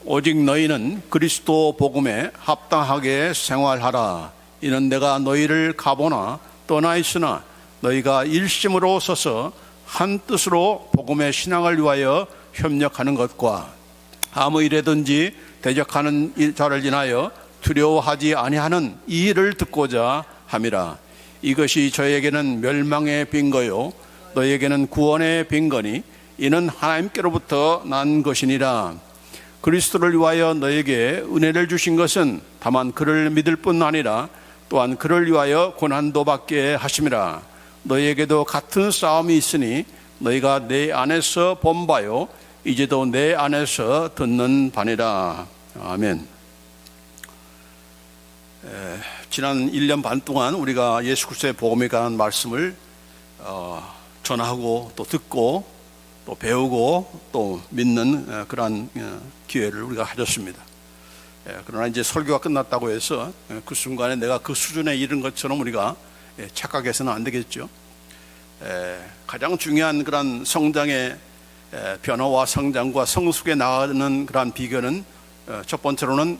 오직 너희는 그리스도 복음에 합당하게 생활하라. 이는 내가 너희를 가보나 떠나 있으나 너희가 일심으로 서서 한 뜻으로 복음의 신앙을 위하여 협력하는 것과 아무 일에든지 대적하는 자를 인하여 두려워하지 아니하는 이 일을 듣고자 함이라. 이것이 저에게는 멸망의 빈거요 너희에게는 구원의 빈거니 이는 하나님께로부터 난 것이니라. 그리스도를 위하여 너에게 은혜를 주신 것은 다만 그를 믿을 뿐 아니라 또한 그를 위하여 고난도 받게 하심이라. 너희에게도 같은 싸움이 있으니 너희가 내 안에서 본 바요 이제도 내 안에서 듣는 바니라. 아멘. 지난 1년 반 동안 우리가 예수 그리스도의 복음에 관한 말씀을 전하고 또 듣고 또 배우고 또 믿는 그러한 기회를 우리가 가졌습니다. 그러나 이제 설교가 끝났다고 해서 그 순간에 내가 그 수준에 이른 것처럼 우리가 착각해서는 안 되겠죠. 가장 중요한 그런 성장의 변화와 성장과 성숙에 나가는 그런 비결은 첫 번째로는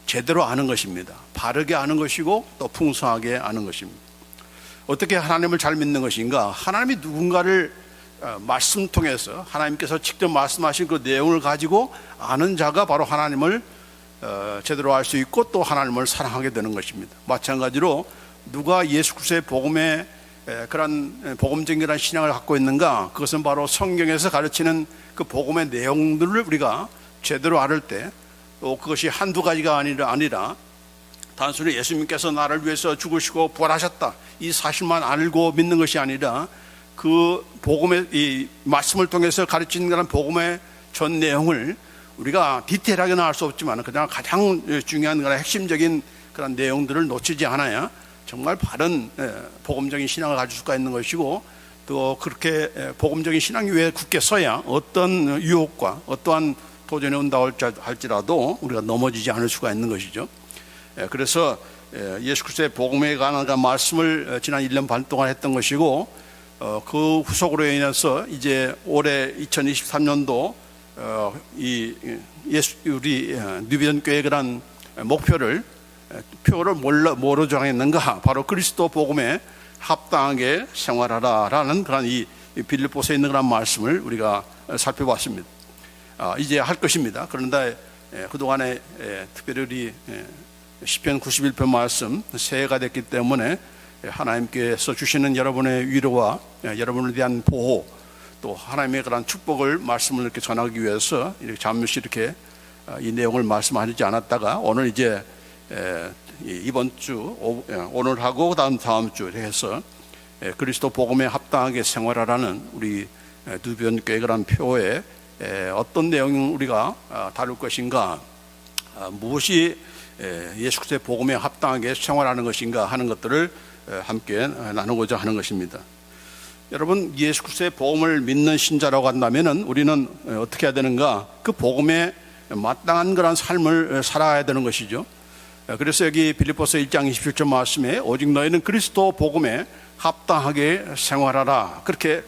제대로 아는 것입니다. 바르게 아는 것이고 또 풍성하게 아는 것입니다. 어떻게 하나님을 잘 믿는 것인가? 하나님이 누군가를 말씀 통해서 하나님께서 직접 말씀하신 그 내용을 가지고 아는 자가 바로 하나님을 제대로 알 수 있고 또 하나님을 사랑하게 되는 것입니다. 마찬가지로 누가 예수 그리스도의 복음에 그런 복음적인 그런 신앙을 갖고 있는가? 그것은 바로 성경에서 가르치는 그 복음의 내용들을 우리가 제대로 알을 때 또 그것이 한두 가지가 아니라 단순히 예수님께서 나를 위해서 죽으시고 부활하셨다 이 사실만 알고 믿는 것이 아니라 그 복음의 이 말씀을 통해서 가르치는 그런 복음의 전 내용을 우리가 디테일하게는 알 수 없지만 그냥 가장 중요한 그런 핵심적인 그런 내용들을 놓치지 않아야 정말 바른 복음적인 신앙을 가질 수가 있는 것이고 또 그렇게 복음적인 신앙 위에 굳게 서야 어떤 유혹과 어떠한 도전이 온다 할지라도 우리가 넘어지지 않을 수가 있는 것이죠. 그래서 예수 그리스도의 복음에 관한 말씀을 지난 1년 반 동안 했던 것이고 그 후속으로 인해서 이제 올해 2023년도 우리 뉴비전 교회의 그런 표를 뭐로 정했는가? 바로 그리스도 복음에 합당하게 생활하라라는 그런 이 빌립보서에 있는 그런 말씀을 우리가 살펴봤습니다. 이제 할 것입니다. 그런데 그동안에 특별히 우리 시편 91편 말씀 새해가 됐기 때문에 하나님께서 주시는 여러분의 위로와 여러분을 대한 보호 또 하나님의 그런 축복을 말씀을 이렇게 전하기 위해서 이렇게 잠시 이렇게 이 내용을 말씀하지 않았다가 오늘 이제 이번 주 오늘하고 다음 주 해서 그리스도 복음에 합당하게 생활하라는 우리 뉴비전 교회 그런 표에 어떤 내용을 우리가 다룰 것인가, 무엇이 예수 그리스도의 복음에 합당하게 생활하는 것인가 하는 것들을 함께 나누고자 하는 것입니다. 여러분, 예수 그리스도의 복음을 믿는 신자라고 한다면은 우리는 어떻게 해야 되는가? 그 복음에 마땅한 그런 삶을 살아야 되는 것이죠. 그래서 여기 빌립보서 1장 27절 말씀에 오직 너희는 그리스도 복음에 합당하게 생활하라 그렇게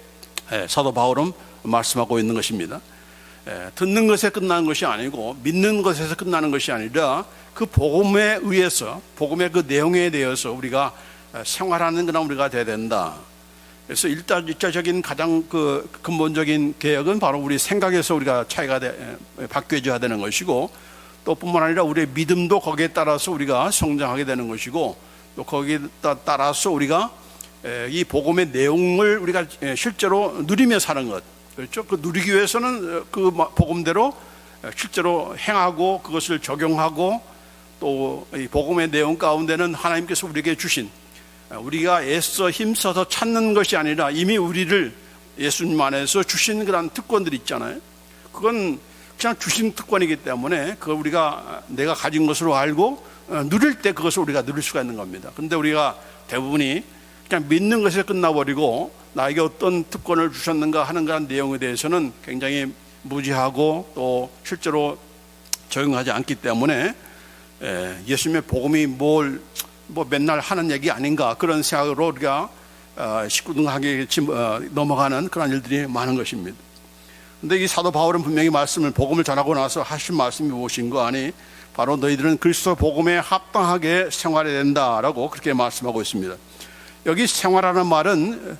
사도 바울은 말씀하고 있는 것입니다. 듣는 것에 끝나는 것이 아니고 믿는 것에서 끝나는 것이 아니라 그 복음에 의해서 복음의 그 내용에 대해서 우리가 생활하는 그런 우리가 되어야 된다. 그래서 일차적인 가장 그 근본적인 개혁은 바로 우리 생각에서 우리가 차이가 바뀌어져야 되는 것이고 또 뿐만 아니라 우리의 믿음도 거기에 따라서 우리가 성장하게 되는 것이고 또 거기에 따라서 우리가 이 복음의 내용을 우리가 실제로 누리며 사는 것, 그렇죠? 그 누리기 위해서는 그 복음대로 실제로 행하고 그것을 적용하고 또 이 복음의 내용 가운데는 하나님께서 우리에게 주신 우리가 애써 힘써서 찾는 것이 아니라 이미 우리를 예수님 안에서 주신 그런 특권들이 있잖아요. 그건 그냥 주신 특권이기 때문에 그걸 우리가 내가 가진 것으로 알고 누릴 때 그것을 우리가 누릴 수가 있는 겁니다. 그런데 우리가 대부분이 그냥 믿는 것에 끝나버리고 나에게 어떤 특권을 주셨는가 하는 그런 내용에 대해서는 굉장히 무지하고 또 실제로 적용하지 않기 때문에 예수님의 복음이 뭐 맨날 하는 얘기 아닌가 그런 생각으로 우리가 시큰둥하게 넘어가는 그런 일들이 많은 것입니다. 근데 이 사도 바울은 분명히 복음을 전하고 나서 하신 말씀이 무엇인가 하니 바로 너희들은 그리스도 복음에 합당하게 생활해야 된다라고 그렇게 말씀하고 있습니다. 여기 생활하는 말은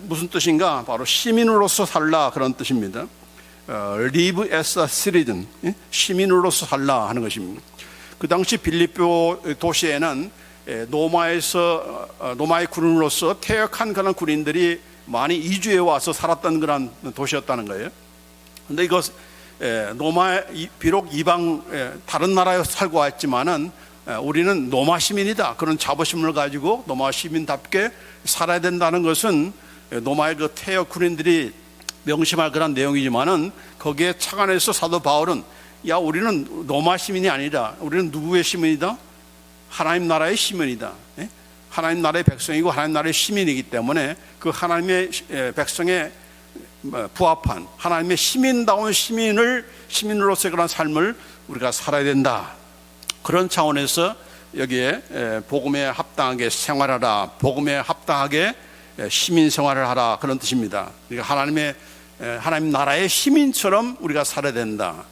무슨 뜻인가? 바로 시민으로서 살라 그런 뜻입니다. Live as a citizen, 시민으로서 살라 하는 것입니다. 그 당시 빌립보 도시에는 로마의 군인으로서 퇴역한 그런 군인들이 많이 이주해 와서 살았던 그런 도시였다는 거예요. 그런데 이것 로마 비록 이방 다른 나라에 살고 왔지만은 우리는 로마 시민이다 그런 자부심을 가지고 로마 시민답게 살아야 된다는 것은 로마의 그 퇴역 군인들이 명심할 그런 내용이지만은 거기에 착안해서 사도 바울은 야 우리는 로마 시민이 아니라 우리는 누구의 시민이다? 하나님 나라의 시민이다. 하나님 나라의 백성이고 하나님 나라의 시민이기 때문에 그 하나님의 백성에 부합한 하나님의 시민다운 시민으로서의 그런 삶을 우리가 살아야 된다. 그런 차원에서 여기에 복음에 합당하게 생활하라, 복음에 합당하게 시민 생활을 하라 그런 뜻입니다. 그러니까 하나님 나라의 시민처럼 우리가 살아야 된다.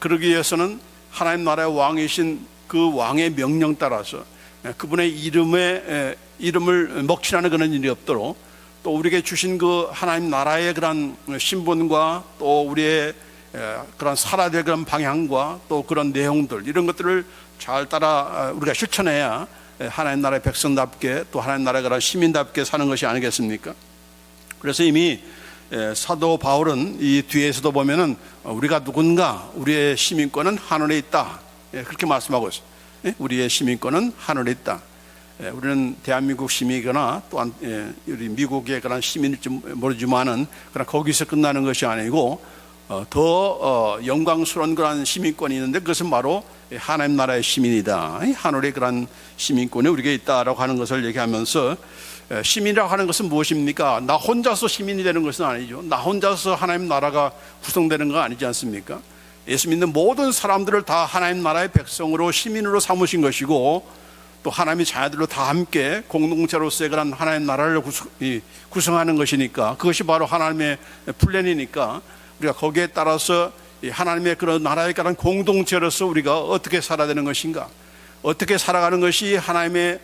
그러기 위해서는 하나님 나라의 왕이신 그 왕의 명령 따라서 그분의 이름을 먹칠하는 그런 일이 없도록 또 우리에게 주신 그 하나님 나라의 그런 신분과 또 우리의 그런 살아야 될 그런 방향과 또 그런 내용들 이런 것들을 잘 따라 우리가 실천해야 하나님 나라의 백성답게 또 하나님 나라의 그런 시민답게 사는 것이 아니겠습니까? 그래서 이미 사도 바울은 이 뒤에서도 보면은 우리가 누군가 우리의 시민권은 하늘에 있다 그렇게 말씀하고 있어요. 우리의 시민권은 하늘에 있다. 우리는 대한민국 시민이거나 또한 우리 미국의 그런 시민일지 모르지만은 그냥 거기서 끝나는 것이 아니고 더 영광스러운 그런 시민권이 있는데 그것은 바로 하나님 나라의 시민이다. 하늘의 그런 시민권이 우리에게 있다라고 하는 것을 얘기하면서 시민이라고 하는 것은 무엇입니까? 나 혼자서 시민이 되는 것은 아니죠. 나 혼자서 하나님 나라가 구성되는 거 아니지 않습니까? 예수 믿는 모든 사람들을 다 하나님 나라의 백성으로 시민으로 삼으신 것이고 또 하나님의 자녀들로 다 함께 공동체로서의 그런 하나님 나라를 구성하는 것이니까 그것이 바로 하나님의 플랜이니까 우리가 거기에 따라서 하나님의 그런 나라의 그런 공동체로서 우리가 어떻게 살아야 되는 것인가, 어떻게 살아가는 것이 하나님의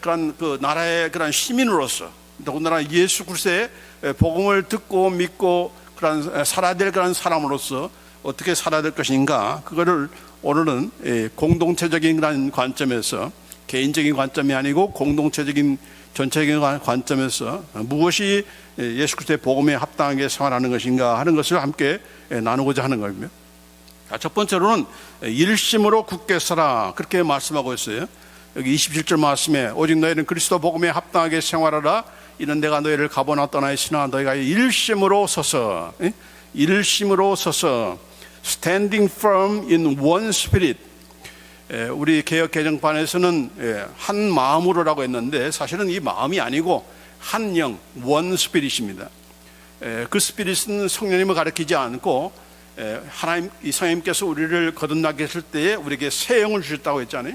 그런 그 나라의 그런 시민으로서 더군다나 예수 그리스도의 복음을 듣고 믿고 그런 살아야 될 그런 사람으로서 어떻게 살아야 될 것인가, 그거를 오늘은 공동체적인 그런 관점에서, 개인적인 관점이 아니고 공동체적인 전체적인 관점에서 무엇이 예수 그리스도의 복음에 합당하게 생활하는 것인가 하는 것을 함께 나누고자 하는 겁니다. 첫 번째로는 일심으로 굳게 서라 그렇게 말씀하고 있어요. 여기 27절 말씀에 오직 너희는 그리스도 복음에 합당하게 생활하라. 이는 내가 너희를 가보나 떠나있으나 너희가 일심으로 서서 standing firm in one spirit. 우리 개역 개정판에서는 한 마음으로라고 했는데 사실은 이 마음이 아니고 한 영, one spirit입니다. 그 스피릿은 성령님을 가리키지 않고 하나님, 이 성령님께서 우리를 거듭나게 했을 때에 우리에게 새 영을 주셨다고 했잖아요.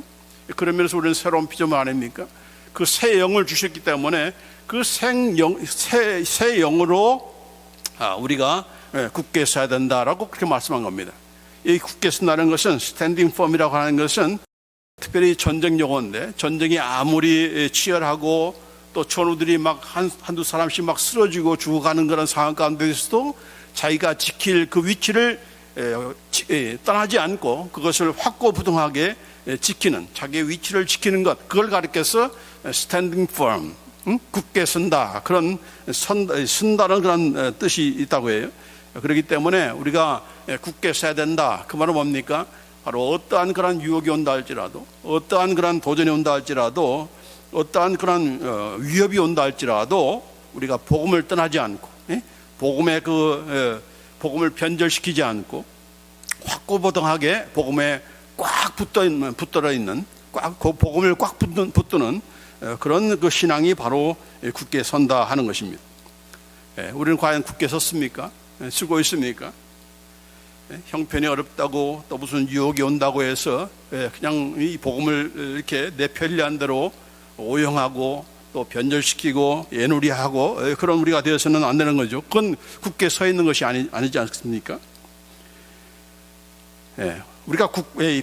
그러면서 우리는 새로운 피조물 아닙니까? 그 새 영을 주셨기 때문에 그 새 영으로 우리가 굳게 서야 된다라고 그렇게 말씀한 겁니다. 이 굳게 선다는 것은 스탠딩 펌이라고 하는 것은 특별히 전쟁 용어인데 전쟁이 아무리 치열하고 또 전우들이 막 한두 사람씩 막 쓰러지고 죽어가는 그런 상황 가운데서도 자기가 지킬 그 위치를 떠나지 않고 그것을 확고부동하게 지키는, 자기의 위치를 지키는 것, 그걸 가리켜서 standing firm, 굳게 선다, 그런 선다는 그런 뜻이 있다고 해요. 그렇기 때문에 우리가 굳게 서야 된다. 그 말은 뭡니까? 바로 어떠한 그런 유혹이 온다 할지라도, 어떠한 그런 도전이 온다 할지라도, 어떠한 그런 위협이 온다 할지라도 우리가 복음을 떠나지 않고, 복음의 복음을 변절시키지 않고 확고부동하게 복음에 꽉 붙들어 있는, 복음을 꽉 붙드는 그런 그 신앙이 바로 굳게 선다 하는 것입니다. 우리는 과연 굳게 섰습니까? 쓰고 있습니까? 형편이 어렵다고 또 무슨 유혹이 온다고 해서 그냥 이 복음을 이렇게 내 편리한 대로 오용하고 또 변절시키고 예누리하고 그런 우리가 되어서는 안 되는 거죠. 그건 굳게 서 있는 것이 아니지 않습니까? 우리가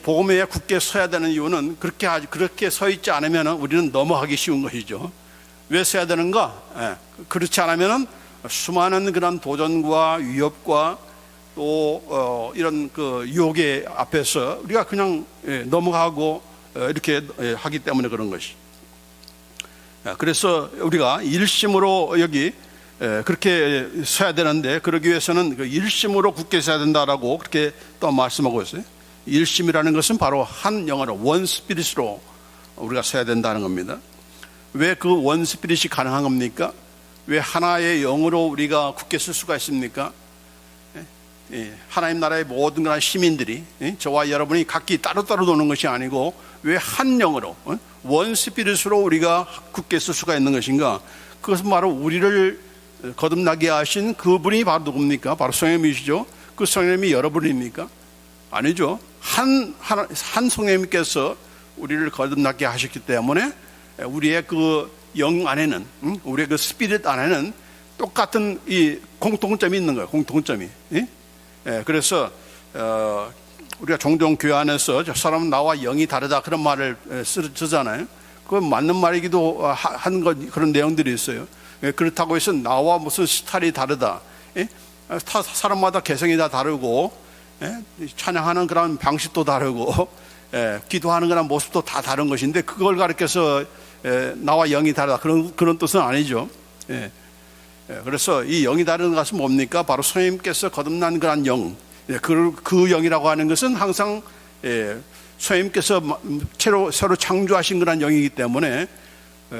복음에 굳게 서야 되는 이유는 그렇게 서 있지 않으면 우리는 넘어가기 쉬운 것이죠. 왜 서야 되는가? 그렇지 않으면 수많은 그런 도전과 위협과 또 이런 그 유혹의 앞에서 우리가 그냥 넘어가고 이렇게 하기 때문에 그런 것이. 그래서 우리가 일심으로 여기 그렇게 서야 되는데, 그러기 위해서는 그 일심으로 굳게 서야 된다라고 그렇게 또 말씀하고 있어요. 일심이라는 것은 바로 한 영어로 원 스피릿으로 우리가 서야 된다는 겁니다. 왜 그 원 스피릿이 가능한 겁니까? 왜 하나의 영으로 우리가 굳게 설 수가 있습니까? 하나님 나라의 모든 그런 시민들이, 저와 여러분이 각기 따로따로 노는 것이 아니고 왜 한 영으로 원 스피릿으로 우리가 굳게 설 수가 있는 것인가? 그것은 바로 우리를 거듭나게 하신 그분이 바로 누굽니까? 바로 성령님이시죠. 그 성령님이 여러분입니까? 아니죠. 한 성령님께서 우리를 거듭나게 하셨기 때문에 우리의 그 영 안에는, 우리의 그 스피릿 안에는 똑같은 이 공통점이 있는 거예요. 공통점이. 그래서 우리가 종종 교회 안에서 저 사람은 나와 영이 다르다 그런 말을 쓰잖아요. 그건 맞는 말이기도 한 그런 내용들이 있어요. 그렇다고 해서 나와 무슨 스타일이 다르다, 사람마다 개성이 다 다르고 찬양하는 그런 방식도 다르고 기도하는 그런 모습도 다 다른 것인데, 그걸 가르쳐서 나와 영이 다르다 그런 뜻은 아니죠. 그래서 이 영이 다른 것은 뭡니까? 바로 성령님께서 거듭난 그런 영, 그 영이라고 하는 것은 항상 성령님께서 서로 창조하신 그런 영이기 때문에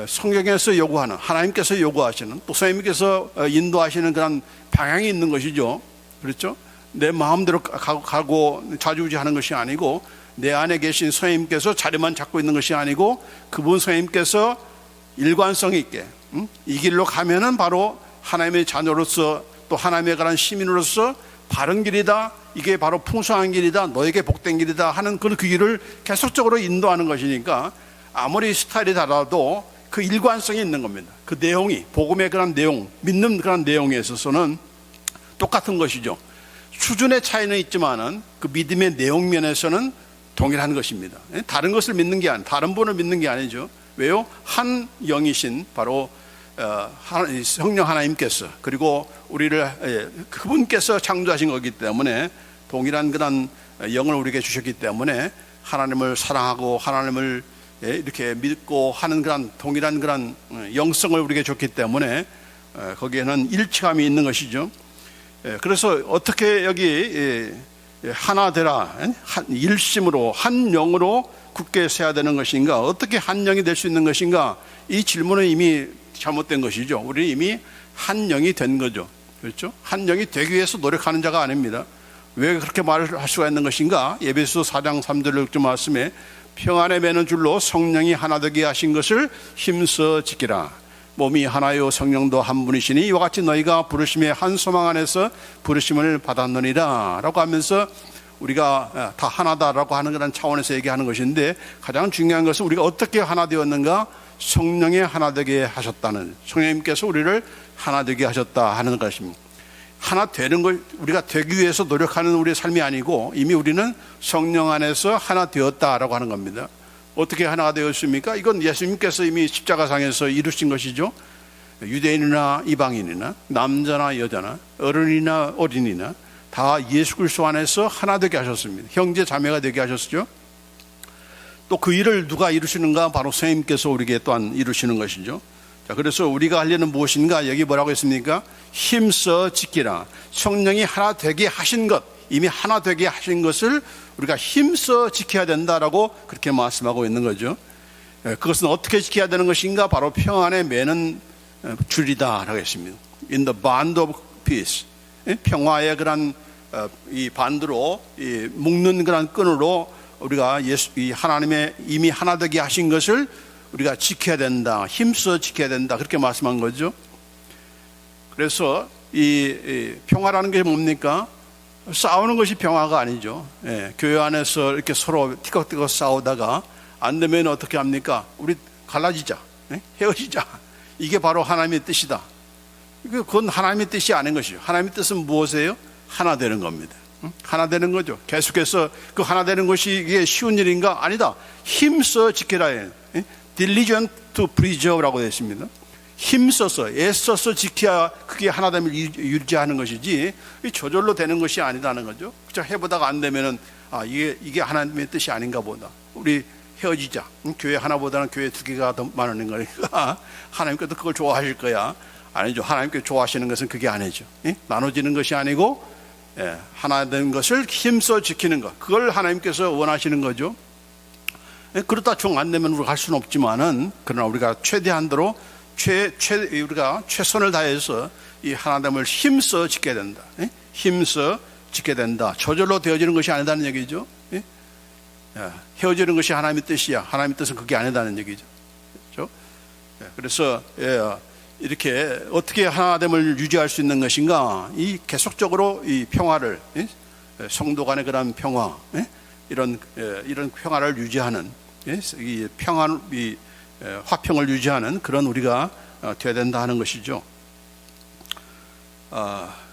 성경에서 요구하는, 하나님께서 요구하시는, 또 성령님께서 인도하시는 그런 방향이 있는 것이죠. 그렇죠? 내 마음대로 가고 좌지우지하는 것이 아니고, 내 안에 계신 성령님께서 자리만 잡고 있는 것이 아니고, 그분 성령님께서 일관성 있게 이 길로 가면은 바로 하나님의 자녀로서, 또 하나님의 그런 시민으로서 바른 길이다, 이게 바로 풍성한 길이다, 너에게 복된 길이다 하는 그 길을 계속적으로 인도하는 것이니까, 아무리 스타일이 달라도 그 일관성이 있는 겁니다. 그 내용이, 복음의 그런 내용, 믿는 그런 내용에 있어서는 똑같은 것이죠. 수준의 차이는 있지만은 그 믿음의 내용 면에서는 동일한 것입니다. 다른 것을 믿는 게 다른 분을 믿는 게 아니죠. 왜요? 한 영이신 바로 성령 하나님께서, 그리고 우리를 그분께서 창조하신 거기 때문에 동일한 그런 영을 우리에게 주셨기 때문에 하나님을 사랑하고 하나님을 이렇게 믿고 하는 그런 동일한 그런 영성을 우리에게 줬기 때문에 거기에는 일치감이 있는 것이죠. 그래서 어떻게 여기 하나 되라, 일심으로 한 영으로 굳게 서야 되는 것인가, 어떻게 한 영이 될 수 있는 것인가, 이 질문은 이미 잘못된 것이죠. 우리는 이미 한 영이 된 거죠. 그렇죠? 한 영이 되기 위해서 노력하는 자가 아닙니다. 왜 그렇게 말을 할 수가 있는 것인가? 에베소서 4장 3절 6절 말씀에 평안에 매는 줄로 성령이 하나 되게 하신 것을 힘써 지키라. 몸이 하나요 성령도 한 분이시니 이와 같이 너희가 부르심의 한 소망 안에서 부르심을 받았느니라 라고 하면서 우리가 다 하나다라고 하는 그런 차원에서 얘기하는 것인데, 가장 중요한 것은 우리가 어떻게 하나 되었는가? 성령에 하나 되게 하셨다는, 성령님께서 우리를 하나 되게 하셨다 하는 것입니다. 하나 되는 걸 우리가 되기 위해서 노력하는 우리의 삶이 아니고, 이미 우리는 성령 안에서 하나 되었다라고 하는 겁니다. 어떻게 하나가 되었습니까? 이건 예수님께서 이미 십자가상에서 이루신 것이죠. 유대인이나 이방인이나 남자나 여자나 어른이나 어린이나 다 예수 그리스도 안에서 하나 되게 하셨습니다. 형제 자매가 되게 하셨죠. 또 그 일을 누가 이루시는가? 바로 성령님께서 우리에게 또한 이루시는 것이죠. 자, 그래서 우리가 할 일은 무엇인가? 여기 뭐라고 했습니까? 힘써 지키라. 성령이 하나 되게 하신 것, 이미 하나 되게 하신 것을 우리가 힘써 지켜야 된다라고 그렇게 말씀하고 있는 거죠. 그것은 어떻게 지켜야 되는 것인가? 바로 평안에 매는 줄이다라고 했습니다. In the bond of peace. 평화의 그런 이 반드로 묶는 그런 끈으로 우리가 이 하나님의 이미 하나 되게 하신 것을 우리가 지켜야 된다, 힘써 지켜야 된다, 그렇게 말씀한 거죠. 그래서 이 평화라는 게 뭡니까? 싸우는 것이 평화가 아니죠. 교회 안에서 이렇게 서로 티격태격 싸우다가 안 되면 어떻게 합니까? 우리 갈라지자. 헤어지자. 이게 바로 하나님의 뜻이다. 그건 하나님의 뜻이 아닌 것이죠. 하나님의 뜻은 무엇이에요? 하나 되는 겁니다. 하나 되는 거죠. 계속해서 그 하나 되는 것이 이게 쉬운 일인가? 아니다. 힘써 지켜라. diligent to preserve라고 되어 있습니다. 힘써서 애써서 지켜야 그게 하나됨을 유지하는 것이지 저절로 되는 것이 아니다는 거죠. 그저 해보다가 안 되면은 이게 하나님의 뜻이 아닌가 보다. 우리 헤어지자. 교회 하나보다는 교회 두 개가 더 많은 거니까 하나님께도 그걸 좋아하실 거야. 아니죠. 하나님께 좋아하시는 것은 그게 아니죠. 나눠지는 것이 아니고 하나 된 것을 힘써 지키는 것. 그걸 하나님께서 원하시는 거죠. 그러다 종 안 되면 우리가 할 수는 없지만은 그러나 우리가 최대한도로 우리가 최선을 다해서 이 하나됨을 힘써 지켜야 된다. 힘써 지켜야 된다. 저절로 되어지는 것이 아니다는 얘기죠. 헤어지는 것이 하나님의 뜻이야. 하나님의 뜻은 그게 아니다는 얘기죠. 그렇죠? 그래서 이렇게 어떻게 하나됨을 유지할 수 있는 것인가? 이 계속적으로 이 평화를 성도 간의 그런 평화, 이런 평화를 유지하는 이 화평을 유지하는 그런 우리가 되어야 된다 하는 것이죠.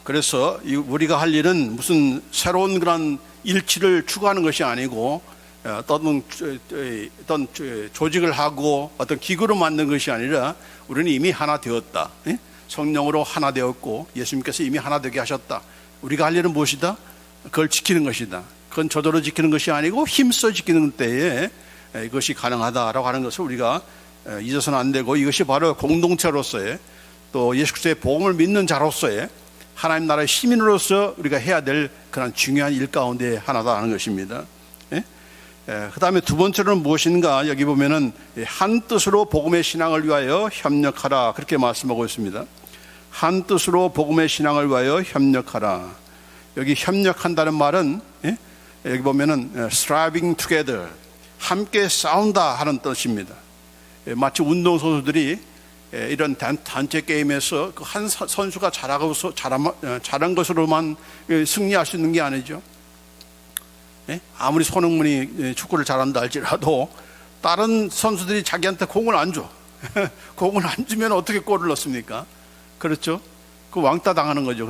그래서 우리가 할 일은 무슨 새로운 그런 일치를 추구하는 것이 아니고 어떤 조직을 하고 어떤 기구로 만든 것이 아니라 우리는 이미 하나 되었다. 성령으로 하나 되었고 예수님께서 이미 하나 되게 하셨다. 우리가 할 일은 무엇이다? 그걸 지키는 것이다. 그건 저절로 지키는 것이 아니고 힘써 지키는 때에 이것이 가능하다라고 하는 것을 우리가 잊어서는 안 되고, 이것이 바로 공동체로서의 또 예수 그리스도의 복음을 믿는 자로서의 하나님 나라의 시민으로서 우리가 해야 될 그런 중요한 일 가운데 하나다 하는 것입니다. 그 다음에 두 번째로는 무엇인가? 여기 보면은 한 뜻으로 복음의 신앙을 위하여 협력하라, 그렇게 말씀하고 있습니다. 한 뜻으로 복음의 신앙을 위하여 협력하라. 여기 협력한다는 말은 여기 보면은 striving together, 함께 싸운다 하는 뜻입니다. 마치 운동선수들이 이런 단체 게임에서 그 한 선수가 잘한 것으로만 승리할 수 있는 게 아니죠. 아무리 손흥민이 축구를 잘한다 할지라도 다른 선수들이 자기한테 공을 안 줘. 공을 안 주면 어떻게 골을 넣습니까? 그렇죠? 그 왕따 당하는 거죠.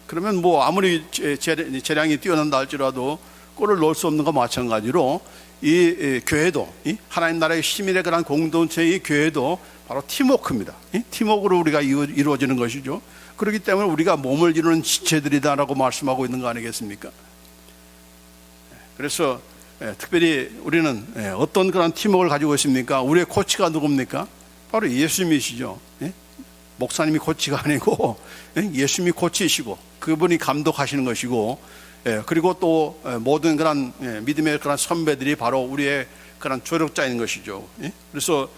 그러면 뭐 아무리 재량이 뛰어난다 할지라도 골을 넣을 수 없는 것과 마찬가지로 이 교회도, 이 하나님 나라의 시민의 그런 공동체의 교회도 바로 팀워크입니다. 팀워크로 우리가 이루어지는 것이죠. 그렇기 때문에 우리가 몸을 이루는 지체들이다라고 말씀하고 있는 거 아니겠습니까? 그래서 특별히 우리는 어떤 그런 팀워크를 가지고 있습니까? 우리의 코치가 누굽니까? 바로 예수님이시죠. 목사님이 코치가 아니고 예수님이 코치이시고 그분이 감독하시는 것이고, 그리고 또 모든 그런 믿음의 그런 선배들이 바로 우리의 그런 조력자인 것이죠. 그래서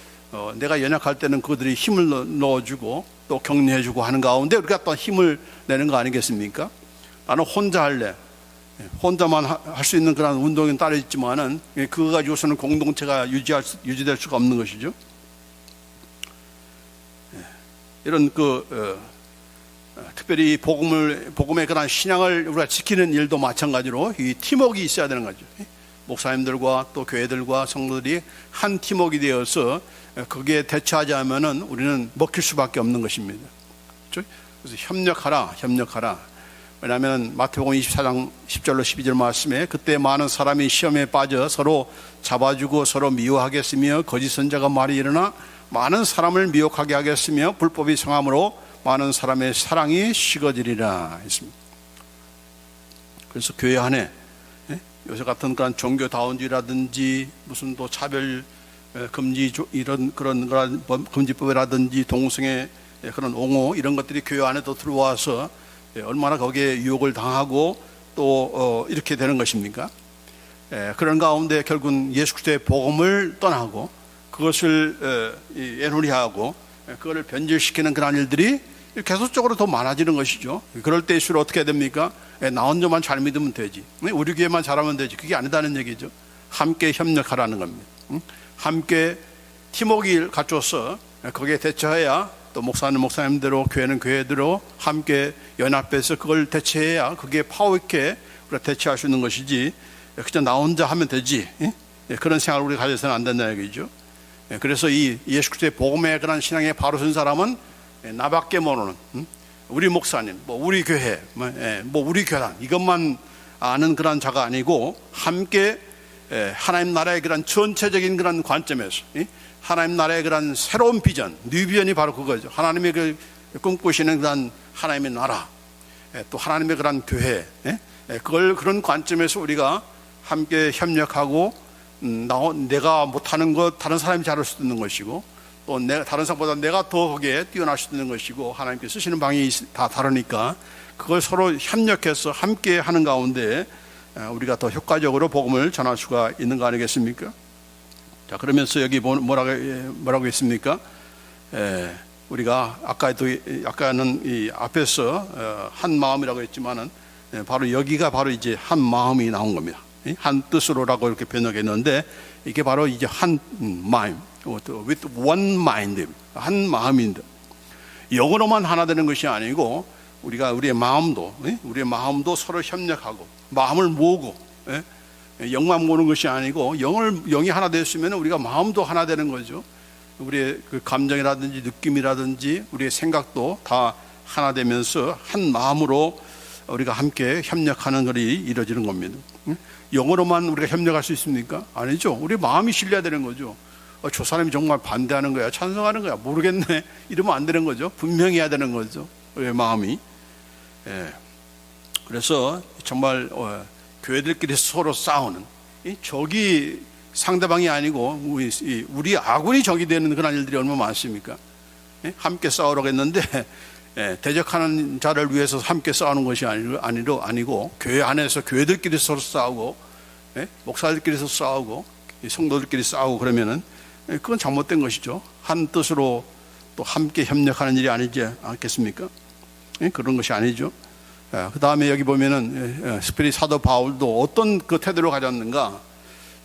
내가 연약할 때는 그들이 힘을 넣어주고 또 격려해주고 하는 가운데 우리가 또 힘을 내는 거 아니겠습니까? 나는 혼자 할래. 혼자만 할 수 있는 그런 운동은 따로 있지만은 그거 가지고서는 공동체가 유지될 수가 없는 것이죠. 이런 특별히 복음의 그런 신앙을 우리가 지키는 일도 마찬가지로 이 팀워크가 있어야 되는 거죠. 목사님들과 또 교회들과 성도들이 한 팀워크가 되어서 거기에 대처하지 않으면은 우리는 먹힐 수밖에 없는 것입니다. 그렇죠? 그래서 협력하라. 왜냐하면 마태복음 24장 10절로 12절 말씀에 그때 많은 사람이 시험에 빠져 서로 잡아주고 서로 미워하겠으며 거짓 선자가 말이 일어나 많은 사람을 미혹하게 하겠으며 불법이 성함으로 많은 사람의 사랑이 식어지리라 했습니다. 그래서 교회 안에 요새 같은 그런 종교다운주의라든지 무슨 또 차별 금지 이런 그런 금지법이라든지 동성애 그런 옹호 이런 것들이 교회 안에도 들어와서 얼마나 거기에 유혹을 당하고 또 이렇게 되는 것입니까? 그런 가운데 결국은 예수 그리스도의 복음을 떠나고 그것을 애누리하고 그거를 변질시키는 그런 일들이 계속적으로 더 많아지는 것이죠. 그럴 때일수록 어떻게 됩니까? 나 혼자만 잘 믿으면 되지, 우리 교회만 잘하면 되지, 그게 아니다는 얘기죠. 함께 협력하라는 겁니다. 함께 팀워크를 갖춰서 거기에 대처해야 또 목사님대로 교회는 교회대로 함께 연합해서 그걸 대처해야 그게 파워 있게 우리가 대처할 수 있는 것이지 그냥 나 혼자 하면 되지, 그런 생각을 우리가 가져서는 안 된다는 얘기죠. 그래서 이 예수 그리스도의 복음에 그런 신앙에 바로 선 사람은 나밖에 모르는 우리 목사님, 뭐 우리 교회, 뭐 우리 교단 이것만 아는 그런 자가 아니고 함께 하나님 나라의 그런 전체적인 그런 관점에서 하나님 나라의 그런 새로운 비전, 뉴비전이 바로 그거죠. 하나님의 그 꿈꾸시는 그런 하나님의 나라, 또 하나님의 그런 교회, 그걸 그런 관점에서 우리가 함께 협력하고 내가 못하는 것 다른 사람이 잘할 수 있는 것이고 또 다른 사람보다 내가 더 거기에 뛰어날 수 있는 것이고 하나님께서 쓰시는 방이 다 다르니까 그걸 서로 협력해서 함께 하는 가운데 우리가 더 효과적으로 복음을 전할 수가 있는 거 아니겠습니까? 자, 그러면서 여기 뭐라고 했습니까? 우리가 아까는 이 앞에서 한 마음이라고 했지만은 바로 여기가 바로 이제 한 마음이 나온 겁니다. 한 뜻으로라고 이렇게 번역했는데 이게 바로 이제 한 마음, with one mind, 한 마음인데 영어로만 하나 되는 것이 아니고 우리의 마음도 서로 협력하고 마음을 모으고 영만 모으는 것이 아니고 영이 하나 되었으면 우리가 마음도 하나 되는 거죠. 우리의 그 감정이라든지 느낌이라든지 우리의 생각도 다 하나 되면서 한 마음으로 우리가 함께 협력하는 것이 이루어지는 겁니다. 영어로만 우리가 협력할 수 있습니까? 아니죠. 우리 마음이 실려야 되는 거죠. 저 사람이 정말 반대하는 거야, 찬성하는 거야, 모르겠네, 이러면 안 되는 거죠. 분명히 해야 되는 거죠, 우리의 마음이. 그래서 정말 교회들끼리 서로 싸우는 적이 상대방이 아니고 우리 아군이 적이 되는 그런 일들이 얼마나 많습니까? 함께 싸우라고 했는데 대적하는 자를 위해서 함께 싸우는 것이 아니고 교회 안에서 교회들끼리 서로 싸우고 목사들끼리 서로 싸우고 성도들끼리 싸우고 그러면은 그건 잘못된 것이죠. 한 뜻으로 또 함께 협력하는 일이 아니지 않겠습니까? 그런 것이 아니죠. 그 다음에 여기 보면은 스피릿 사도 바울도 어떤 그 태도를 가졌는가,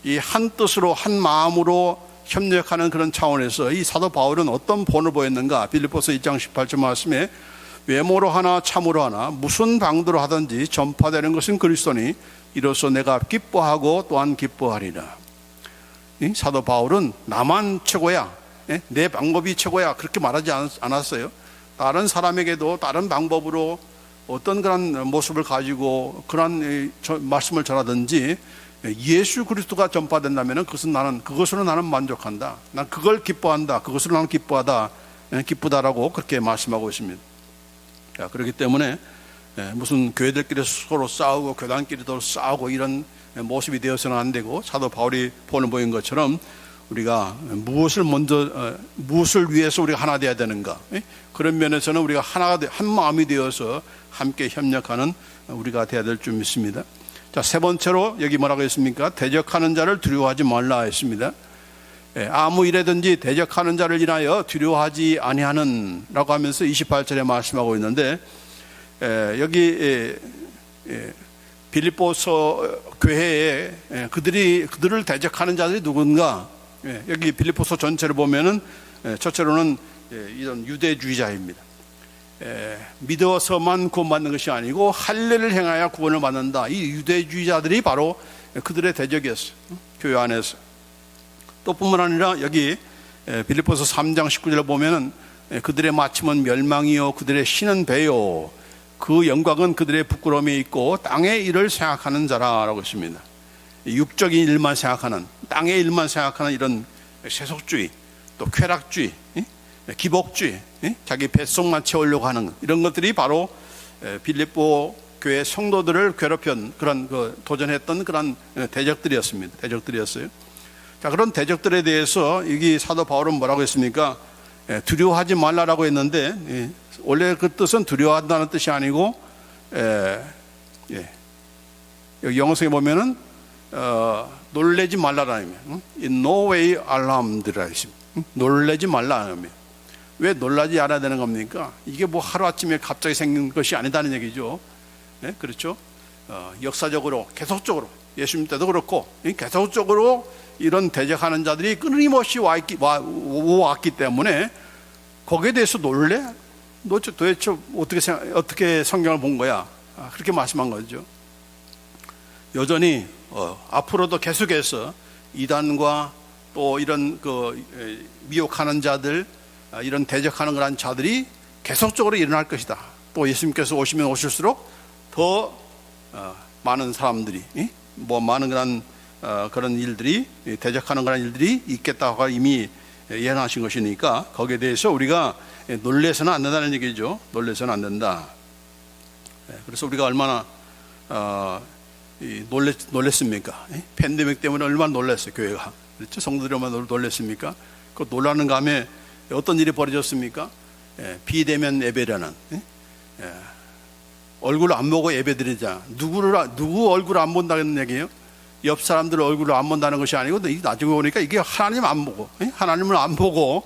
이 한 뜻으로 한 마음으로 협력하는 그런 차원에서 이 사도 바울은 어떤 본을 보였는가. 빌립보서 2장 18절 말씀에 외모로 하나 참으로 하나 무슨 방도로 하든지 전파되는 것은 그리스도니 이로써 내가 기뻐하고 또한 기뻐하리라. 이 사도 바울은 나만 최고야, 내 방법이 최고야, 그렇게 말하지 않았어요. 다른 사람에게도 다른 방법으로 어떤 그런 모습을 가지고 그런 말씀을 전하든지 예수 그리스도가 전파된다면 그것으로 나는 만족한다. 난 그걸 기뻐한다. 그것으로 나는 기쁘다라고 그렇게 말씀하고 있습니다. 자, 그렇기 때문에 무슨 교회들끼리 서로 싸우고 교단끼리도 싸우고 이런 모습이 되어서는 안 되고, 사도 바울이 본을 보인 것처럼 우리가 무엇을 위해서 우리가 하나 되어야 되는가, 그런 면에서는 우리가 한 마음이 되어서 함께 협력하는 우리가 되어야 될 줄 믿습니다. 자, 세 번째로 여기 뭐라고 했습니까? 대적하는 자를 두려워하지 말라 했습니다. 아무 일에든지 대적하는 자를 인하여 두려워하지 아니하는 라고 하면서 28절에 말씀하고 있는데, 여기 빌립보서 교회에 그들을 대적하는 자들이 누군가, 여기 빌립보서 전체를 보면은 첫째로는 이런 유대주의자입니다. 믿어서만 구원받는 것이 아니고 할례를 행하여 구원을 받는다. 이 유대주의자들이 바로 그들의 대적이었어요, 교회 안에서. 또 뿐만 아니라 여기 빌립보서 3장 19절을 보면은 그들의 마침은 멸망이요 그들의 신은 배요 그 영광은 그들의 부끄러움이 있고 땅의 일을 생각하는 자라라고 했습니다. 육적인 일만 생각하는, 땅의 일만 생각하는 이런 세속주의, 또 쾌락주의, 기복주의, 자기 뱃속만 채우려고 하는 이런 것들이 바로 빌립보 교회 성도들을 괴롭힌 그런 도전했던 그런 대적들이었어요. 자, 그런 대적들에 대해서 여기 사도 바울은 뭐라고 했습니까? 두려워하지 말라라고 했는데, 원래 그 뜻은 두려워한다는 뜻이 아니고, 여기 영어성에 보면은 놀래지 말라라는 의미. In no way alarmed라 했습니다. 놀래지 말라는 의미. 왜 놀라지 않아야 되는 겁니까? 이게 뭐 하루아침에 갑자기 생긴 것이 아니다는 얘기죠. 그렇죠? 역사적으로 계속적으로 예수님 때도 그렇고 계속적으로 이런 대적하는 자들이 끊임없이 왔기 때문에 거기에 대해서 놀래? 너 도대체 어떻게 성경을 본 거야? 그렇게 말씀한 거죠. 여전히 앞으로도 계속해서 이단과 또 이런 미혹하는 자들, 이런 대적하는 그런 자들이 계속적으로 일어날 것이다. 또 예수님께서 오시면 오실수록 더 많은 사람들이 많은 그런 일들이, 대적하는 그런 일들이 있겠다고 이미 예언하신 것이니까 거기에 대해서 우리가 놀래서는 안 된다는 얘기죠. 놀래서는 안 된다. 그래서 우리가 얼마나 놀랬습니까? 팬데믹 때문에 얼마나 놀랐어요, 교회가. 그렇죠? 성도들이 얼마나 놀랬습니까? 그 놀라는 감에 어떤 일이 벌어졌습니까? 비대면 예배라는, 얼굴을 안 보고 예배드리자. 누구 얼굴을 안 본다는 얘기예요? 옆 사람들 얼굴을 안 본다는 것이 아니고, 나중에 오니까 이게 하나님 안 보고, 하나님을 안 보고,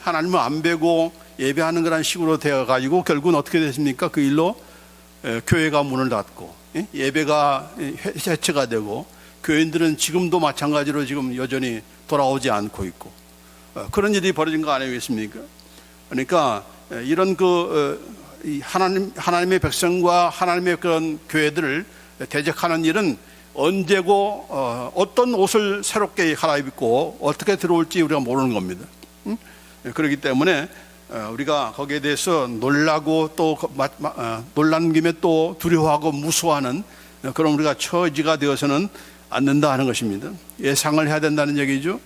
하나님을 안 뵈고 예배하는 그런 식으로 되어가지고 결국은 어떻게 됐습니까? 그 일로 교회가 문을 닫고 예배가 해체가 되고, 교인들은 지금도 마찬가지로 지금 여전히 돌아오지 않고 있고, 그런 일이 벌어진 거 아니겠습니까? 그러니까 이런 하나님의 백성과 하나님의 그런 교회들을 대적하는 일은 언제고 어떤 옷을 새롭게 갈아입고 어떻게 들어올지 우리가 모르는 겁니다. 그렇기 때문에 우리가 거기에 대해서 놀라고 또 놀란 김에 또 두려워하고 무서워하는 그런 우리가 처지가 되어서는 안 된다 하는 것입니다. 예상을 해야 된다는 얘기죠.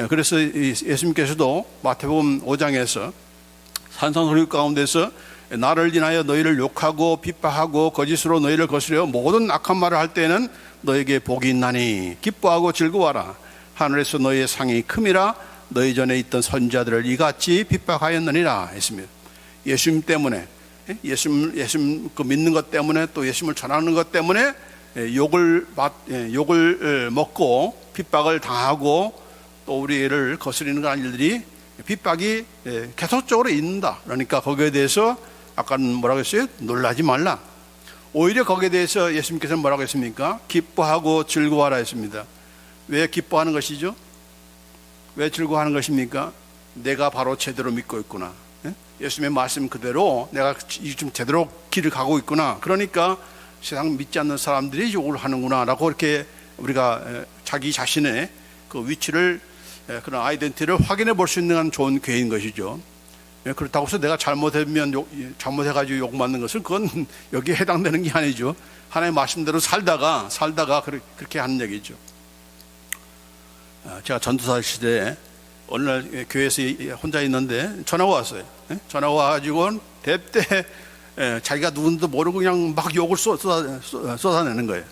그래서 예수님께서도 마태복음 5장에서 산상수훈 가운데서 나를 인하여 너희를 욕하고 핍박하고 거짓으로 너희를 거스려 모든 악한 말을 할 때는 너에게 복이 있나니 기뻐하고 즐거워하라. 하늘에서 너희의 상이 큼이라. 너희 전에 있던 선지자들을 이같이 핍박하였느니라 했습니다. 예수님 때문에, 예수님 믿는 것 때문에, 또 예수님을 전하는 것 때문에 욕을 먹고 핍박을 당하고 또 우리를 거스리는 그런 일들이, 핍박이 계속적으로 있는다. 그러니까 거기에 대해서 아까는 뭐라고 했어요? 놀라지 말라. 오히려 거기에 대해서 예수님께서는 뭐라고 했습니까? 기뻐하고 즐거워하라 했습니다. 왜 기뻐하는 것이죠? 왜 즐거워하는 것입니까? 내가 바로 제대로 믿고 있구나. 예수님의 말씀 그대로 내가 지금 제대로 길을 가고 있구나. 그러니까 세상 믿지 않는 사람들이 욕을 하는구나 라고 이렇게 우리가 자기 자신의 그 위치를, 그런 아이덴티티를 확인해 볼 수 있는 좋은 기회인 것이죠. 그렇다고 해서 내가 잘못해가지고 욕 맞는 것은 그건 여기에 해당되는 게 아니죠. 하나님의 말씀대로 살다가 그렇게 하는 얘기죠. 제가 전도사 시대에 어느 날 교회에서 혼자 있는데 전화가 왔어요. 전화가 와가지고 대때 자기가 누군지도 모르고 그냥 막 욕을 쏟아내는 거예요.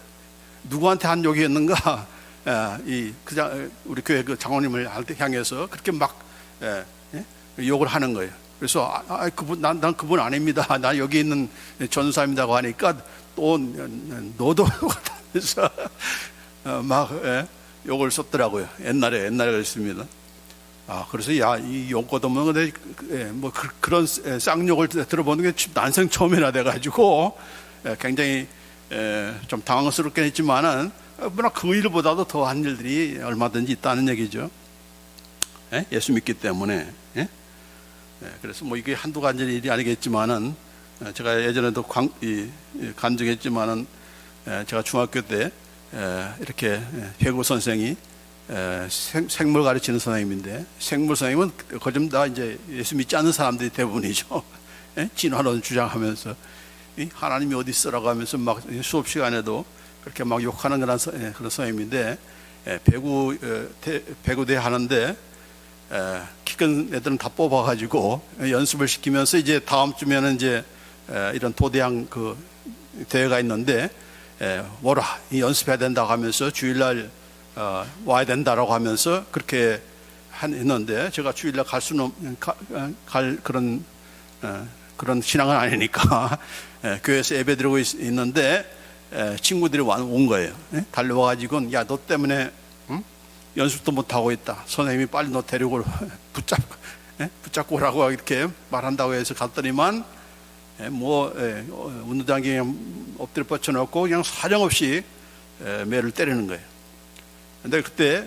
누구한테 한 욕이었는가? 우리 교회 그 장로님을 향해서 그렇게 막 욕을 하는 거예요. 그래서 난 그분 아닙니다. 난 여기 있는 전사입니다고 하니까 또 너도 하면서 막 욕을 썼더라고요. 옛날에 그랬습니다. 그래서 이 욕 거두면 뭐 그런 쌍욕을 들어보는 게 난생 처음이나 돼가지고 굉장히 좀 당황스럽긴 했지만은 뭐나 그 일보다도 더한 일들이 얼마든지 있다는 얘기죠. 예수 믿기 때문에. 그래서 뭐 이게 한두 가지 일이 아니겠지만은 제가 예전에도 간증했지만은 제가 중학교 때 이렇게 배구 선생이 생물 가르치는 선생님인데, 생물 선생님은 거점 다 이제 예수 믿지 않는 사람들이 대부분이죠. 진화론 주장하면서 하나님이 어디 있어라고 하면서 막 수업 시간에도 그렇게 막 욕하는 그런 선생님인데, 배구대 하는데 키 큰 애들은 다 뽑아가지고 연습을 시키면서 이제 다음 주면은 이제 이런 도대항 그 대회가 있는데 뭐라 연습해야 된다고 하면서 주일날 와야 된다라고 하면서 그렇게 했는데, 제가 주일날 갈 수는 갈 그런 신앙은 아니니까 교회에서 예배드리고 있는데 친구들이 온 거예요. 달려와가지고 야, 너 때문에 연습도 못하고 있다. 선생님이 빨리 너 데리고 붙잡고 오라고 이렇게 말한다고 해서 갔더니만 운동장에 그냥 엎드려 뻗쳐놓고 그냥 사정없이 매를 때리는 거예요. 근데 그때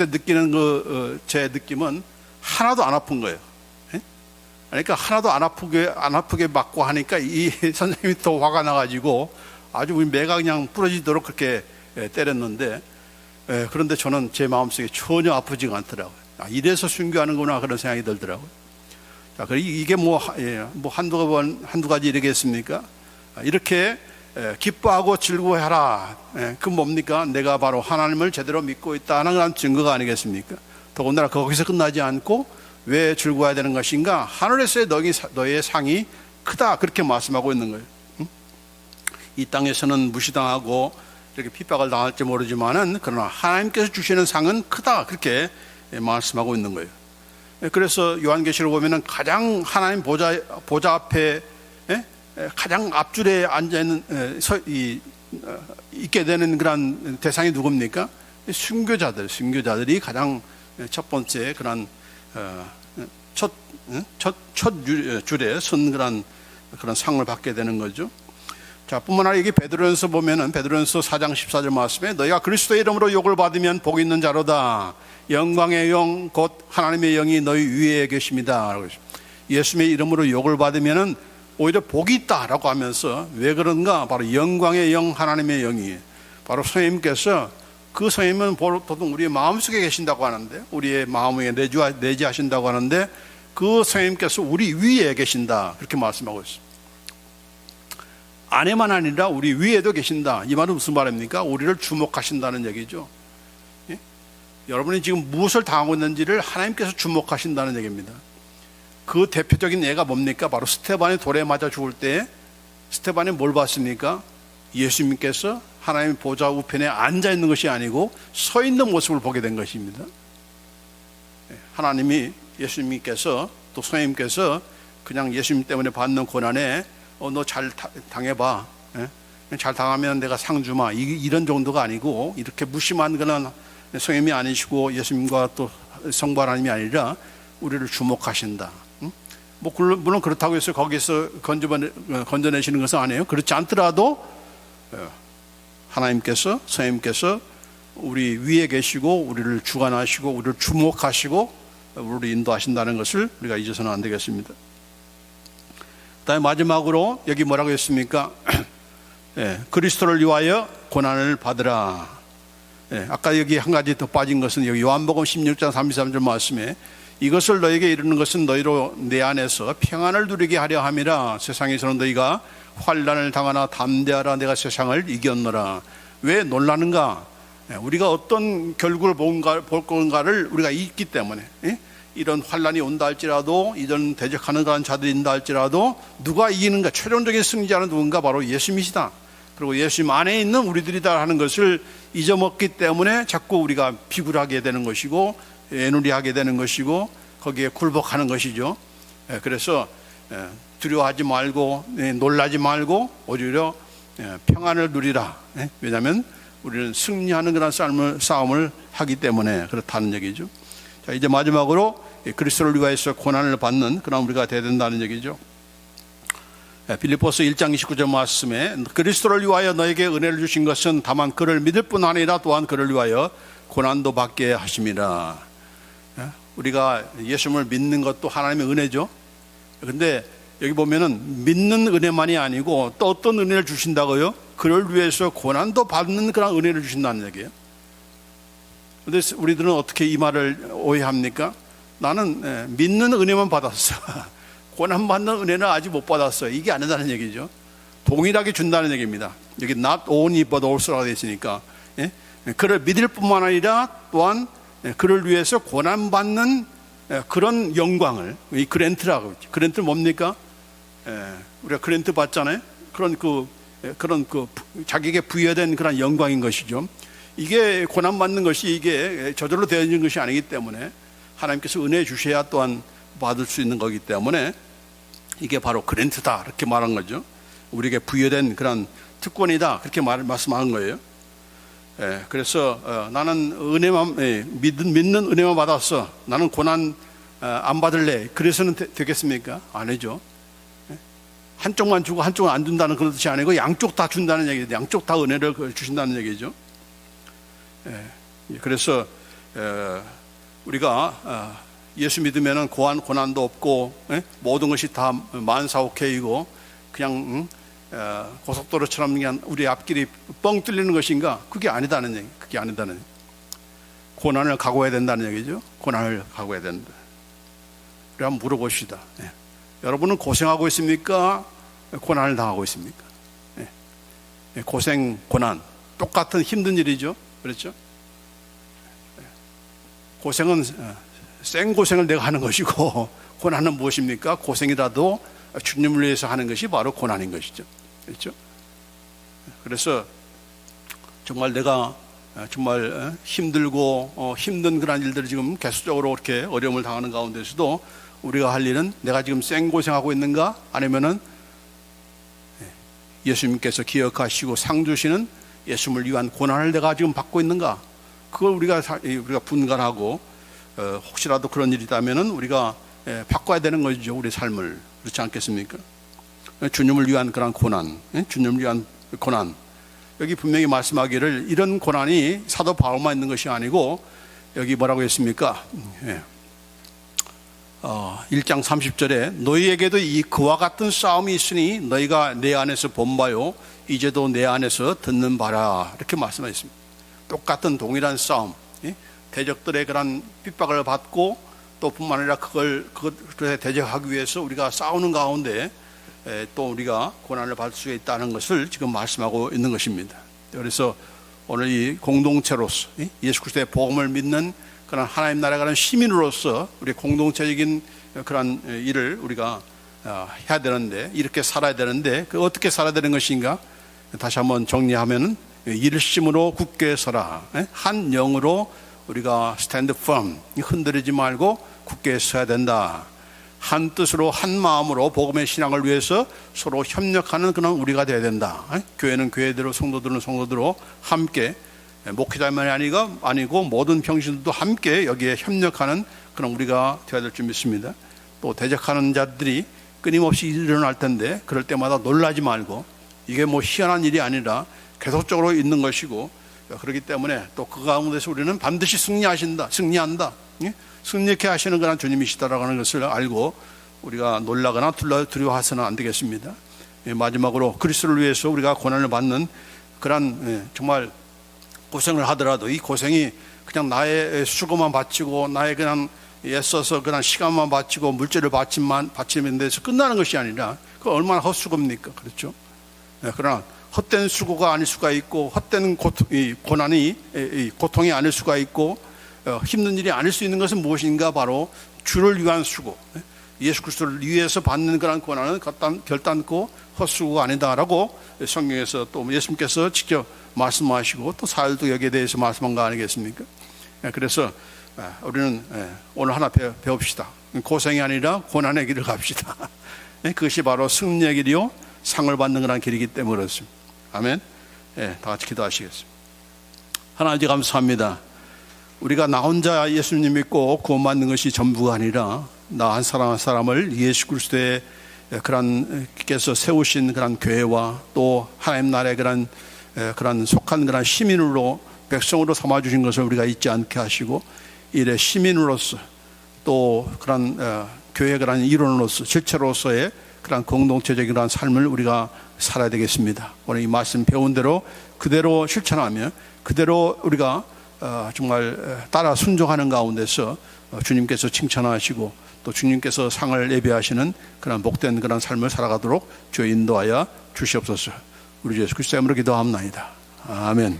느끼는 제 느낌은 하나도 안 아픈 거예요. 그러니까 하나도 안 아프게 맞고 하니까 이 선생님이 더 화가 나가지고 아주 우리 매가 그냥 부러지도록 그렇게 때렸는데, 그런데 저는 제 마음속에 전혀 아프지가 않더라고요. 이래서 순교하는구나 그런 생각이 들더라고요. 자, 이게 뭐 한두 가지 이러겠습니까? 이렇게 기뻐하고 즐거워해라. 그 뭡니까? 내가 바로 하나님을 제대로 믿고 있다는 그런 증거가 아니겠습니까? 더군다나 거기서 끝나지 않고 왜 즐거워해야 되는 것인가? 하늘에서의 너희의 상이 크다. 그렇게 말씀하고 있는 거예요. 이 땅에서는 무시당하고 이렇게 핍박을 당할지 모르지만은 그러나 하나님께서 주시는 상은 크다. 그렇게 말씀하고 있는 거예요. 그래서 요한계시록 보면은 가장 하나님 보좌 앞에 가장 앞줄에 앉아 있는 있게 되는 그런 대상이 누굽니까? 순교자들이 가장 첫 번째 그런 첫 줄에 선 그런 상을 받게 되는 거죠. 자, 뿐만 아니라 여기 베드로전서 보면은 베드로전서 4장 14절 말씀에 너희가 그리스도의 이름으로 욕을 받으면 복 있는 자로다. 영광의 영 곧 하나님의 영이 너희 위에 계십니다. 예수님의 이름으로 욕을 받으면은 오히려 복이 있다라고 하면서 왜 그런가? 바로 영광의 영 하나님의 영이 바로 성령님께서 그 성령님은 보통 우리의 마음속에 계신다고 하는데 우리의 마음에 내주하신다고 하는데 그 성령님께서 우리 위에 계신다 그렇게 말씀하고 있습니다. 안에만 아니라 우리 위에도 계신다. 이 말은 무슨 말입니까? 우리를 주목하신다는 얘기죠. 예? 여러분이 지금 무엇을 당하고 있는지를 하나님께서 주목하신다는 얘기입니다. 그 대표적인 예가 뭡니까? 바로 스테반이 돌에 맞아 죽을 때 스테반이 뭘 봤습니까? 예수님께서 하나님의 보좌 우편에 앉아 있는 것이 아니고 서 있는 모습을 보게 된 것입니다. 하나님이 예수님께서 또 성령님께서 그냥 예수님 때문에 받는 고난에 너 잘 당해봐. 잘 당하면 내가 상 주마. 이런 정도가 아니고 이렇게 무심한 그런 성령님이 아니시고 예수님과 또 성부 하나님이 아니라 우리를 주목하신다. 뭐 물론 그렇다고 해서 거기서 건져내시는 것은 아니에요. 그렇지 않더라도 하나님께서 성령님께서 우리 위에 계시고 우리를 주관하시고 우리를 주목하시고 우리를 인도하신다는 것을 우리가 잊어서는 안 되겠습니다. 그다음에 마지막으로 여기 뭐라고 했습니까? 그리스도를 위하여 고난을 받으라. 아까 여기 한 가지 더 빠진 것은 여기 요한복음 16장 33절 말씀에 이것을 너에게 이르는 것은 너희로 내 안에서 평안을 누리게 하려 함이라. 세상에서는 너희가 환난을 당하나 담대하라. 내가 세상을 이겼노라. 왜 놀라는가? 우리가 어떤 결국을 볼 건가를 우리가 잊기 때문에 이런 환난이 온다 할지라도 이런 대적하는 그런 자들이 있다 할지라도 누가 이기는가? 최종적인 승자는 누군가? 바로 예수님이시다. 그리고 예수님 안에 있는 우리들이다 하는 것을 잊어먹기 때문에 자꾸 우리가 비굴하게 되는 것이고 애누리하게 되는 것이고 거기에 굴복하는 것이죠. 그래서 두려워하지 말고 놀라지 말고 오히려 평안을 누리라. 왜냐하면 우리는 승리하는 그런 싸움을 하기 때문에 그렇다는 얘기죠. 자, 이제 마지막으로 그리스도를 위하여서 고난을 받는 그런 우리가 되어야 된다는 얘기죠. 빌립보서 1장 29절 말씀에 그리스도를 위하여 너에게 은혜를 주신 것은 다만 그를 믿을 뿐 아니라 또한 그를 위하여 고난도 받게 하심이라. 우리가 예수님을 믿는 것도 하나님의 은혜죠. 그런데 여기 보면은 믿는 은혜만이 아니고 또 어떤 은혜를 주신다고요? 그를 위해서 고난도 받는 그런 은혜를 주신다는 얘기예요. 그런데 우리들은 어떻게 이 말을 오해합니까? 나는 믿는 은혜만 받았어. 고난 받는 은혜는 아직 못 받았어요. 이게 아니다는 얘기죠. 동일하게 준다는 얘기입니다. 여기 not only but also라고 되어 있으니까 그를 믿을 뿐만 아니라 또한 그를 위해서 고난받는 그런 영광을 이 그랜트라고 했죠. 그랜트는 뭡니까? 우리가 그랜트 받잖아요. 그런 자기에게 부여된 그런 영광인 것이죠. 이게 고난받는 것이 이게 저절로 되어 있는 것이 아니기 때문에 하나님께서 은혜 주셔야 또한 받을 수 있는 거기 때문에 이게 바로 그랜트다 이렇게 말한 거죠. 우리에게 부여된 그런 특권이다 그렇게 말씀한 거예요. 그래서 나는 은혜만 믿는 은혜만 받았어. 나는 고난 안 받을래. 그래서는 되겠습니까? 아니죠. 한쪽만 주고 한쪽은 안 준다는 그런 뜻이 아니고 양쪽 다 준다는 얘기죠. 양쪽 다 은혜를 주신다는 얘기죠. 그래서 우리가 예수 믿으면은 고난도 없고 모든 것이 다 만사오케이고 그냥 고속도로처럼 그냥 우리 앞길이 뻥 뚫리는 것인가? 그게 아니다는 얘기. 그게 아니다는 얘기. 고난을 각오해야 된다는 얘기죠. 고난을 각오해야 된다. 우리 한번 물어봅시다. 예. 여러분은 고생하고 있습니까? 고난을 당하고 있습니까? 예. 고생, 고난 똑같은 힘든 일이죠. 그렇죠? 예. 고생은 생 고생을 내가 하는 것이고 고난은 무엇입니까? 고생이라도 주님을 위해서 하는 것이 바로 고난인 것이죠. 그렇죠? 그래서 정말 내가 정말 힘들고 힘든 그런 일들이 지금 계속적으로 이렇게 어려움을 당하는 가운데서도 우리가 할 일은 내가 지금 생고생하고 있는가? 아니면은 예수님께서 기억하시고 상 주시는 예수님을 위한 고난을 내가 지금 받고 있는가? 그걸 우리가 분간하고 혹시라도 그런 일이 있다면은 우리가 바꿔야 되는 것이죠. 우리 삶을. 그렇지 않겠습니까? 주님을 위한 그런 고난, 주님을 위한 고난. 여기 분명히 말씀하기를 이런 고난이 사도 바울만 있는 것이 아니고 여기 뭐라고 했습니까? 1장 30절에 너희에게도 이 그와 같은 싸움이 있으니 너희가 내 안에서 본 바요 이제도 내 안에서 듣는 바라 이렇게 말씀하셨습니다. 똑같은 동일한 싸움, 대적들의 그런 핍박을 받고 또 뿐만 아니라 그걸 대적하기 위해서 우리가 싸우는 가운데 또 우리가 고난을 받을 수 있다는 것을 지금 말씀하고 있는 것입니다. 그래서 오늘 이 공동체로서 예수 그리스도의 복음을 믿는 그런 하나님 나라에 가는 시민으로서 우리 공동체적인 그런 일을 우리가 해야 되는데 이렇게 살아야 되는데 그 어떻게 살아야 되는 것인가? 다시 한번 정리하면은 일심으로 굳게 서라. 한 영으로 우리가 스탠드 펌 흔들리지 말고 굳게 서야 된다. 한 뜻으로 한 마음으로 복음의 신앙을 위해서 서로 협력하는 그런 우리가 되어야 된다. 교회는 교회대로 성도들은 성도대로 함께 목회자만이 아니고 모든 평신들도 함께 여기에 협력하는 그런 우리가 되어야 될 줄 믿습니다. 또 대적하는 자들이 끊임없이 일어날 텐데 그럴 때마다 놀라지 말고 이게 뭐 희한한 일이 아니라 계속적으로 있는 것이고 그렇기 때문에 또 그 가운데서 우리는 반드시 승리한다. 승리케 하시는 그런 주님이시다라고 하는 것을 알고 우리가 놀라거나 두려워해서는 안 되겠습니다. 마지막으로 그리스도를 위해서 우리가 고난을 받는 그런 정말 고생을 하더라도 이 고생이 그냥 나의 수고만 바치고 나의 그냥 애써서 그냥 시간만 바치고 물질을 바치면 돼서 끝나는 것이 아니라 그 얼마나 헛수고입니까? 그렇죠? 그러나 헛된 수고가 아닐 수가 있고 헛된 고통이 아닐 수가 있고 힘든 일이 아닐 수 있는 것은 무엇인가? 바로 주를 위한 수고, 예수 그리스도를 위해서 받는 그런 고난은 결단코 헛수고가 아니다라고 성경에서 또 예수님께서 직접 말씀하시고 또 사일도 여기에 대해서 말씀한 거 아니겠습니까? 그래서 우리는 오늘 하나 배웁시다. 고생이 아니라 고난의 길을 갑시다. 그것이 바로 승리의 길이요 상을 받는 그런 길이기 때문에 그렇습니다. 아멘. 다 같이 기도하시겠습니다. 하나님 감사합니다. 우리가 나 혼자 예수님 믿고 구원받는 것이 전부가 아니라 나 한 사람 한 사람을 예수 그리스도의 그런께서 세우신 그런 교회와 또 하나님 나라의 그런 속한 그런 시민으로 백성으로 삼아 주신 것을 우리가 잊지 않게 하시고 이래 시민으로서 또 그런 교회 그런 일원으로서 실체로서의 그런 공동체적인 그런 삶을 우리가 살아야 되겠습니다. 오늘 이 말씀 배운 대로 그대로 실천하며 그대로 우리가 정말 따라 순종하는 가운데서 주님께서 칭찬하시고 또 주님께서 상을 예비하시는 그런 복된 그런 삶을 살아가도록 주여 인도하여 주시옵소서. 우리 예수 그리스도의 이름으로 기도합나이다. 아멘.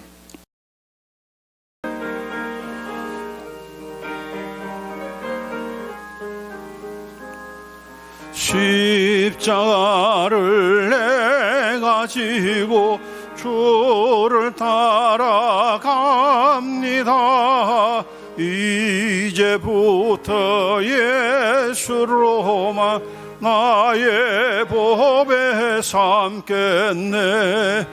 십자가를 내가 지고 주를 따라갑니다. 이제부터 예수로만 나의 보배 삼겠네.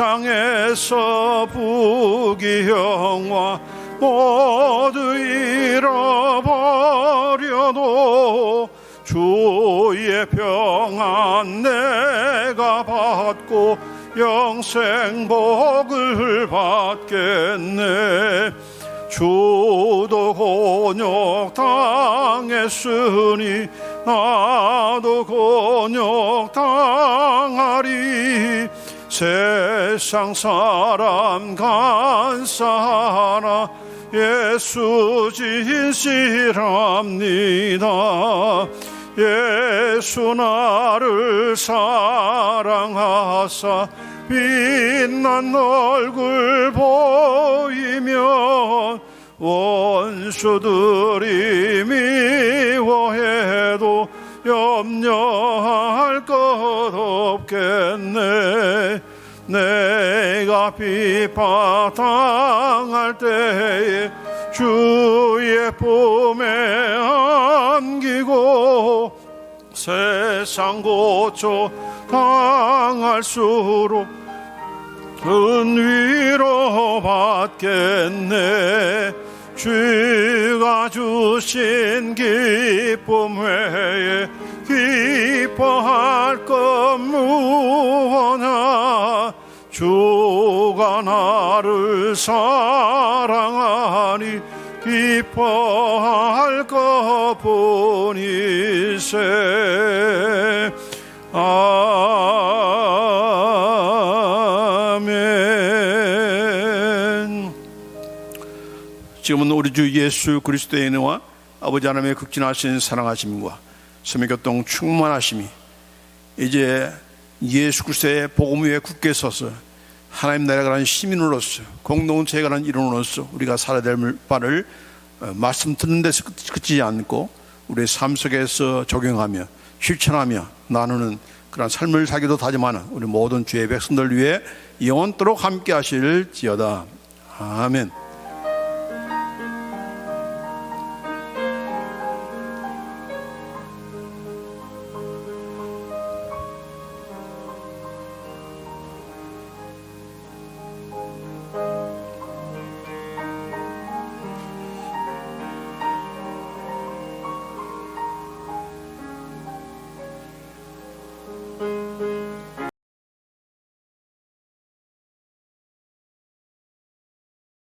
세상에서 부귀영화 모두 잃어버려도 주의 평안 내가 받고 영생 복을 받겠네. 주도 곤욕 당했으니 나도 곤욕 당하리. 세상 사람 간사하나 예수 진실합니다. 예수 나를 사랑하사 빛난 얼굴 보이면 원수들이 미워해도 염려할 것 없겠네. 내가 비판당할 때에 주의 품에 안기고 세상 고초 당할수록 큰 위로 받겠네. 주가 주신 기쁨 외에 기뻐할 것 무엇나. 주가 나를 사랑하니 기뻐할 것뿐이세. 아멘. 지금은 우리 주 예수 그리스도의 은혜와 아버지 하나님의 극진하신 사랑하심과 성령교통 충만하심이 이제 예수 그리스도의 복음 위에 굳게 서서 하나님 나라에 관한 시민으로서 공동체에 관한 일원으로서 우리가 살아야 될 바를 말씀 듣는 데서 그치지 않고 우리의 삶 속에서 적용하며 실천하며 나누는 그런 삶을 살기도 다짐하는 우리 모든 주의 백성들 위해 영원토록 함께 하실지어다. 아멘.